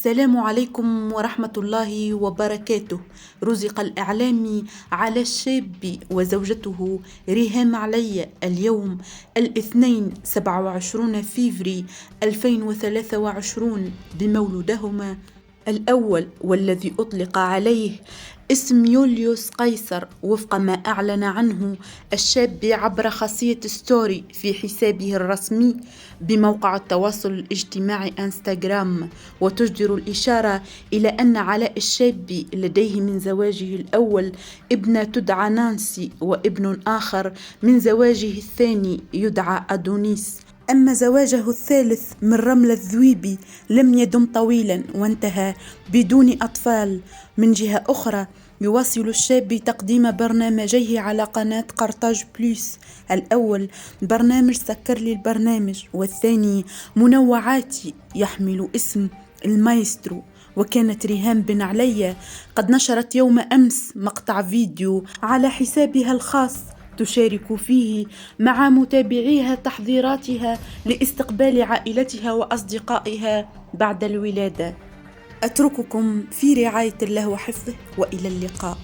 السلام عليكم ورحمة الله وبركاته. رزق الإعلامي على الشاب وزوجته ريهام علي اليوم الاثنين 27 فيفري 2023 بمولودهما الأول، والذي أطلق عليه اسم يوليوس قيصر وفق ما أعلن عنه الشاب عبر خاصية ستوري في حسابه الرسمي بموقع التواصل الاجتماعي انستغرام. وتجدر الإشارة إلى أن علاء الشاب لديه من زواجه الأول ابنة تدعى نانسي، وابن آخر من زواجه الثاني يدعى أدونيس. أما زواجه الثالث من رملة الذويبي لم يدم طويلا وانتهى بدون أطفال. من جهة أخرى يواصل الشاب تقديم برنامجيه على قناة قرطاج بليس، الأول برنامج سكر لي البرنامج، والثاني منوعاتي يحمل اسم المايسترو. وكانت ريهام بن علي قد نشرت يوم أمس مقطع فيديو على حسابها الخاص تشارك فيه مع متابعيها تحضيراتها لاستقبال عائلتها وأصدقائها بعد الولادة. أترككم في رعاية الله وحفظه، وإلى اللقاء.